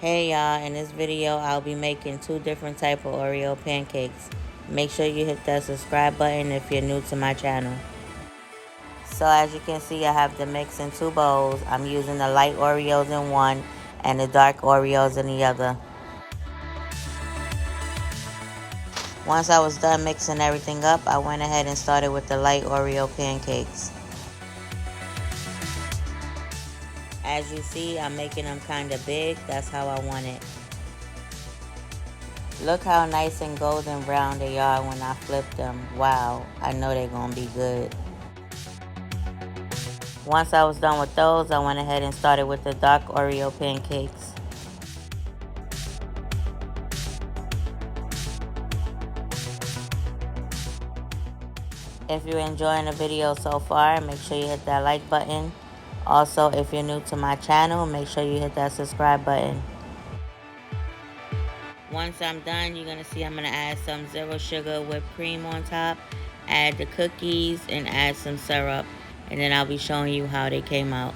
Hey y'all, in this video I'll be making two different type of Oreo pancakes. Make sure you hit that subscribe button if you're new to my channel. So as you can see, I have the mix in two bowls. I'm using the light Oreos in one and the dark Oreos in the other. Once I was done mixing everything up, I went ahead and started with the light Oreo pancakes. As you see, I'm making them kind of big. That's how I want it. Look how nice and golden brown they are when I flip them. Wow, I know they're gonna be good. Once I was done with those, I went ahead and started with the dark Oreo pancakes. If you're enjoying the video so far, make sure you hit that like button. Also, if you're new to my channel, make sure you hit that subscribe button. Once I'm done, you're gonna see I'm gonna add some zero sugar whipped cream on top, add the cookies, and add some syrup. And then I'll be showing you how they came out.